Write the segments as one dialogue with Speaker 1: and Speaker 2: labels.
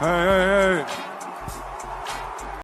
Speaker 1: Hey.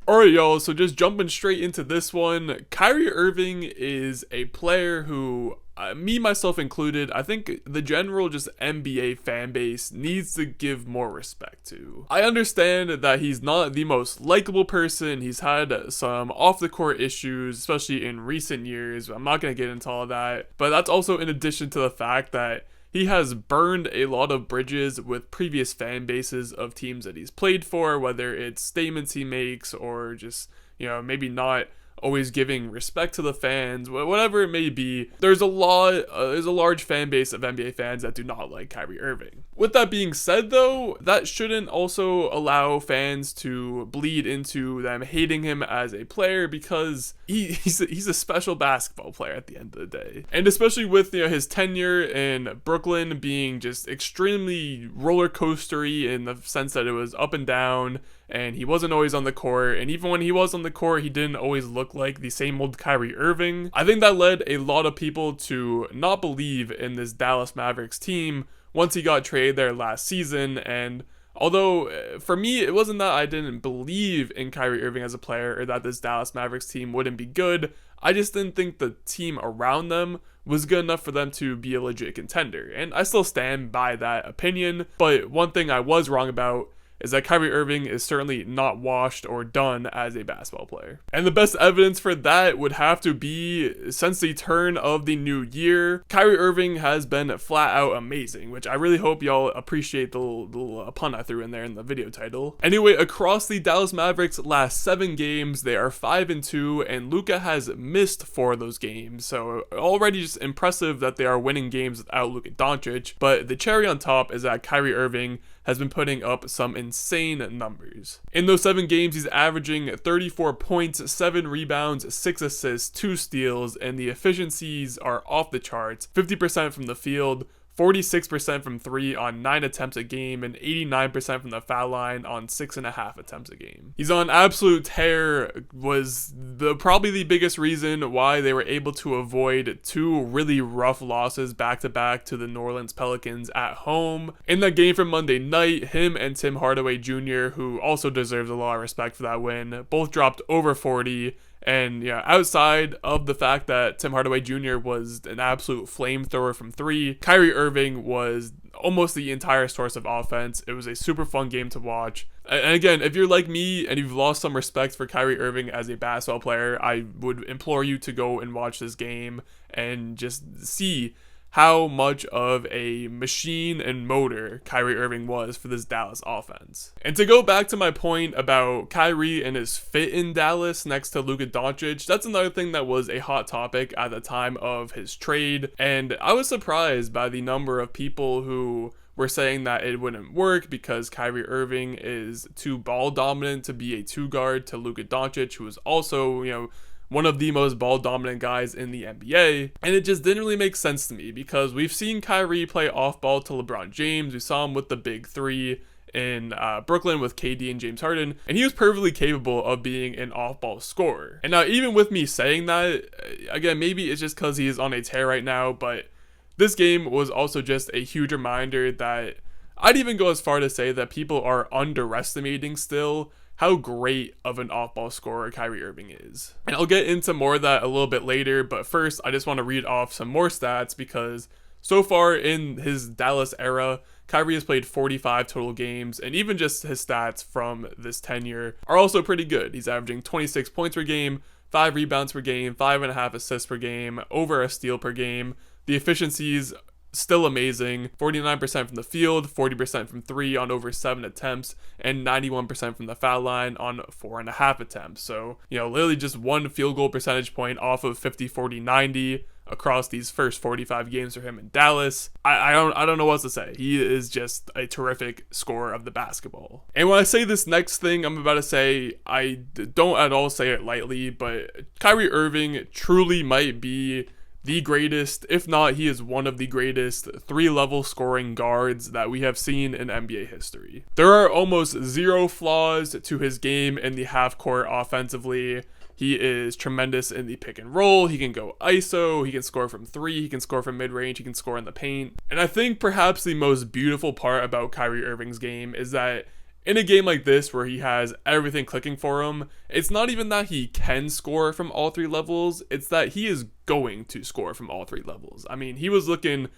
Speaker 2: Alright, y'all, so just jumping straight into this one, Kyrie Irving is a player who, me, myself included, I think the general just NBA fan base needs to give more respect to. I understand that he's not the most likable person, he's had some off-the-court issues, especially in recent years. I'm not going to get into all of that, but that's also in addition to the fact that he has burned a lot of bridges with previous fan bases of teams that he's played for, whether it's statements he makes or just, maybe not always giving respect to the fans, whatever it may be. There's a large fan base of NBA fans that do not like Kyrie Irving. With that being said, though, that shouldn't also allow fans to bleed into them hating him as a player, because he's a special basketball player at the end of the day. And especially with his tenure in Brooklyn being just extremely roller coastery in the sense that it was up and down, and he wasn't always on the court, and even when he was on the court, he didn't always look like the same old Kyrie Irving. I think that led a lot of people to not believe in this Dallas Mavericks team once he got traded there last season. And although for me, it wasn't that I didn't believe in Kyrie Irving as a player or that this Dallas Mavericks team wouldn't be good, I just didn't think the team around them was good enough for them to be a legit contender. And I still stand by that opinion, but one thing I was wrong about is that Kyrie Irving is certainly not washed or done as a basketball player. And the best evidence for that would have to be since the turn of the new year, Kyrie Irving has been flat out amazing, which I really hope y'all appreciate the little pun I threw in there in the video title. Anyway, across the Dallas Mavericks last 7 games, they are 5-2, and Luka has missed 4 of those games, so already just impressive that they are winning games without Luka Doncic. But the cherry on top is that Kyrie Irving has been putting up some insane numbers. In those 7 games, he's averaging 34 points, 7 rebounds, 6 assists, 2 steals, and the efficiencies are off the charts. 50% from the field, 46% from 3 on 9 attempts a game, and 89% from the foul line on 6.5 attempts a game. He's on absolute tear, was probably the biggest reason why they were able to avoid 2 really rough losses back-to-back to the New Orleans Pelicans at home. In that game from Monday night, him and Tim Hardaway Jr., who also deserves a lot of respect for that win, both dropped over 40. And outside of the fact that Tim Hardaway Jr. was an absolute flamethrower from 3, Kyrie Irving was almost the entire source of offense. It was a super fun game to watch. And again, if you're like me and you've lost some respect for Kyrie Irving as a basketball player, I would implore you to go and watch this game and just see how much of a machine and motor Kyrie Irving was for this Dallas offense. And to go back to my point about Kyrie and his fit in Dallas next to Luka Doncic, that's another thing that was a hot topic at the time of his trade, and I was surprised by the number of people who were saying that it wouldn't work because Kyrie Irving is too ball dominant to be a 2 guard to Luka Doncic, who is also, one of the most ball dominant guys in the NBA. And it just didn't really make sense to me because we've seen Kyrie play off ball to LeBron James. We saw him with the big 3 in Brooklyn with KD and James Harden, and he was perfectly capable of being an off-ball scorer. And now, even with me saying that, again, maybe it's just because he is on a tear right now, but this game was also just a huge reminder that I'd even go as far to say that people are underestimating still how great of an off-ball scorer Kyrie Irving is. And I'll get into more of that a little bit later, but first I just want to read off some more stats because so far in his Dallas era, Kyrie has played 45 total games, and even just his stats from this tenure are also pretty good. He's averaging 26 points per game, 5 rebounds per game, 5.5 assists per game, over a steal per game. The efficiencies still amazing. 49% from the field, 40% from 3 on over 7 attempts, and 91% from the foul line on 4.5 attempts. So, literally just 1 field goal percentage point off of 50, 40, 90 across these first 45 games for him in Dallas. I don't know what to say. He is just a terrific scorer of the basketball. And when I say this next thing I'm about to say, I don't at all say it lightly, but Kyrie Irving truly might be the greatest, if not he is one of the greatest 3-level scoring guards that we have seen in NBA history. There are almost 0 flaws to his game in the half court offensively. He is tremendous in the pick and roll. He can go ISO. He can score from 3. He can score from mid-range. He can score in the paint. And I think perhaps the most beautiful part about Kyrie Irving's game is that in a game like this where he has everything clicking for him, it's not even that he can score from all three levels, it's that he is going to score from all three levels. I mean, he was looking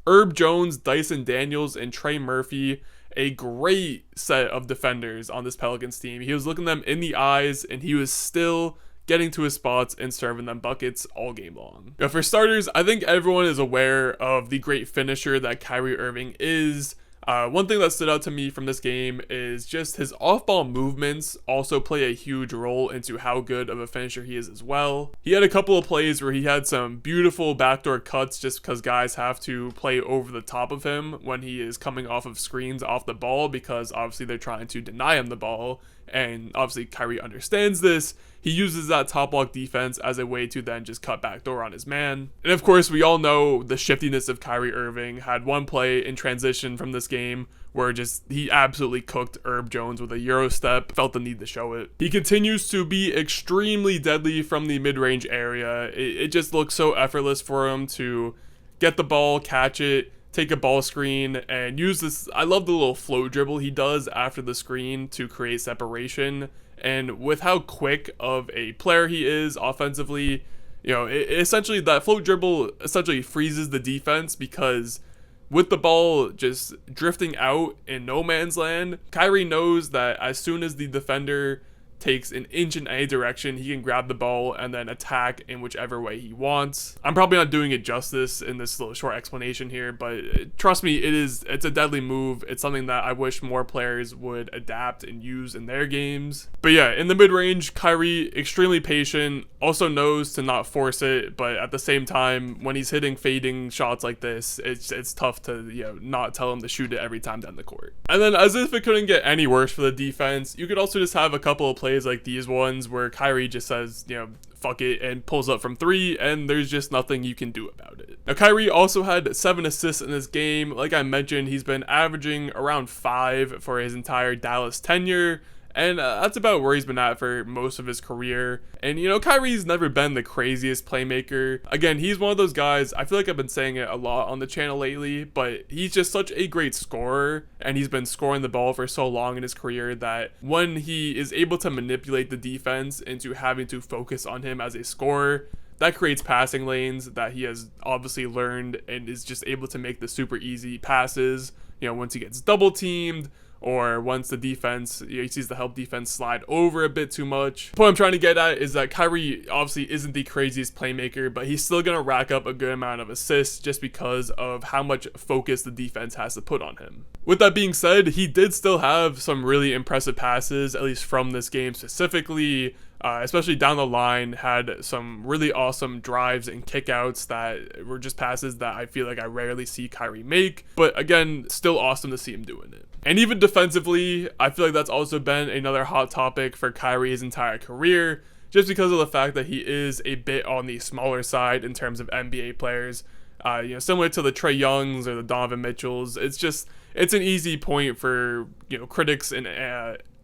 Speaker 2: Herb Jones, Dyson Daniels, and Trey Murphy, a great set of defenders on this Pelicans team. He was looking them in the eyes, and he was still getting to his spots and serving them buckets all game long. Now, for starters, I think everyone is aware of the great finisher that Kyrie Irving is. One thing that stood out to me from this game is just his off-ball movements also play a huge role into how good of a finisher he is as well. He had a couple of plays where he had some beautiful backdoor cuts just because guys have to play over the top of him when he is coming off of screens off the ball, because obviously they're trying to deny him the ball. And obviously Kyrie understands this. He uses that top block defense as a way to then just cut backdoor on his man. And of course, we all know the shiftiness of Kyrie Irving. Had one play in transition from this game where just he absolutely cooked Herb Jones with a Euro step, felt the need to show it. He continues to be extremely deadly from the mid-range area. It just looks so effortless for him to get the ball, catch it, take a ball screen, and use this. I love the little float dribble he does after the screen to create separation. And with how quick of a player he is offensively, you know, essentially that float dribble essentially freezes the defense, because with the ball just drifting out in no man's land, Kyrie knows that as soon as the defender takes an inch in any direction, he can grab the ball and then attack in whichever way he wants. I'm probably not doing it justice in this little short explanation here, but trust me, it's a deadly move. It's something that I wish more players would adapt and use in their games. But yeah, in the mid-range, Kyrie, extremely patient, also knows to not force it, but at the same time, when he's hitting fading shots like this, it's tough to, you know, not tell him to shoot it every time down the court. And then, as if it couldn't get any worse for the defense, you could also just have a couple of plays like these ones where Kyrie just says, you know, fuck it, and pulls up from three, and there's just nothing you can do about it. Now, Kyrie also had 7 assists in this game. Like I mentioned, he's been averaging around 5 for his entire Dallas tenure, and that's about where he's been at for most of his career. And, you know, Kyrie's never been the craziest playmaker. Again, he's one of those guys, I feel like I've been saying it a lot on the channel lately, but he's just such a great scorer, and he's been scoring the ball for so long in his career that when he is able to manipulate the defense into having to focus on him as a scorer, that creates passing lanes that he has obviously learned and is just able to make the super easy passes, you know, once he gets double teamed, or once the defense, you know, he sees the help defense slide over a bit too much. The point I'm trying to get at is that Kyrie obviously isn't the craziest playmaker, but he's still going to rack up a good amount of assists just because of how much focus the defense has to put on him. With that being said, he did still have some really impressive passes, at least from this game specifically. Especially down the line, had some really awesome drives and kickouts that were just passes that I feel like I rarely see Kyrie make. But again, still awesome to see him doing it. And even defensively, I feel like that's also been another hot topic for Kyrie his entire career, just because of the fact that he is a bit on the smaller side in terms of NBA players. You know, similar to the Trae Youngs or the Donovan Mitchells, it's an easy point for, you know, critics and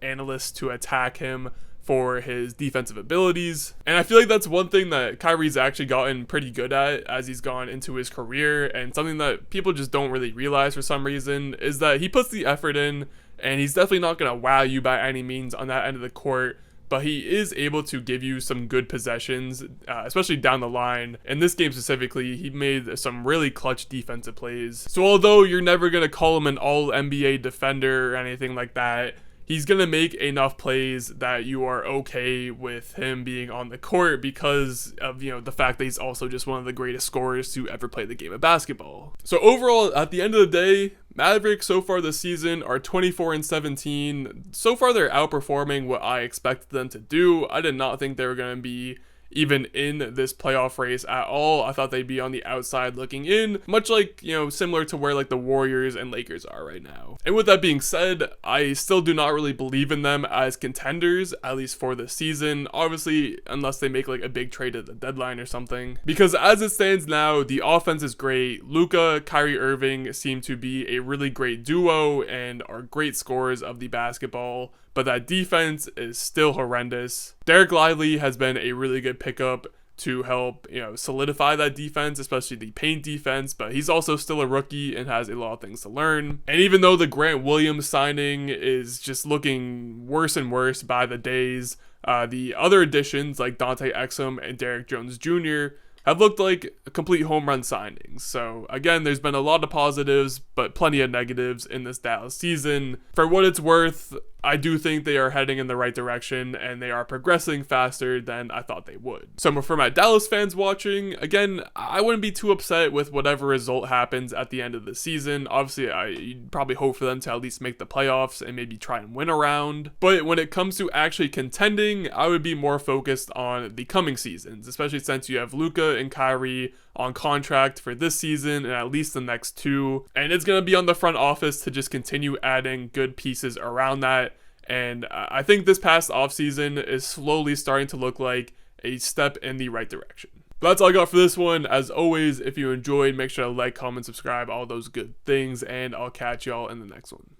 Speaker 2: analysts to attack him for his defensive abilities. And I feel like that's one thing that Kyrie's actually gotten pretty good at as he's gone into his career, and something that people just don't really realize for some reason is that he puts the effort in, and he's definitely not going to wow you by any means on that end of the court, but he is able to give you some good possessions, especially down the line. In this game specifically, he made some really clutch defensive plays. So although you're never going to call him an all-NBA defender or anything like that, he's going to make enough plays that you are okay with him being on the court because of, you know, the fact that he's also just one of the greatest scorers to ever play the game of basketball. So overall, at the end of the day, Mavericks so far this season are 24-17. So far, they're outperforming what I expected them to do. I did not think they were going to be even in this playoff race at all. I thought they'd be on the outside looking in, much like, you know, similar to where like the Warriors and Lakers are right now. And with that being said, I still do not really believe in them as contenders, at least for this season. Obviously, unless they make like a big trade at the deadline or something. Because as it stands now, the offense is great. Luka, Kyrie Irving seem to be a really great duo and are great scorers of the basketball. But that defense is still horrendous. Derek Lively has been a really good pickup. to help, solidify that defense, especially the paint defense, but he's also still a rookie and has a lot of things to learn. And even though the Grant Williams signing is just looking worse and worse by the days, the other additions like Dante Exum and Derrick Jones Jr. have looked like complete home run signings. So again, there's been a lot of positives, but plenty of negatives in this Dallas season. For what it's worth, I do think they are heading in the right direction and they are progressing faster than I thought they would. So for my Dallas fans watching, again, I wouldn't be too upset with whatever result happens at the end of the season. Obviously, you'd probably hope for them to at least make the playoffs and maybe try and win a round. But when it comes to actually contending, I would be more focused on the coming seasons, especially since you have Luka and Kyrie on contract for this season and at least the next two. And it's going to be on the front office to just continue adding good pieces around that. And I think this past offseason is slowly starting to look like a step in the right direction. But that's all I got for this one. As always, if you enjoyed, make sure to like, comment, subscribe, all those good things, and I'll catch y'all in the next one.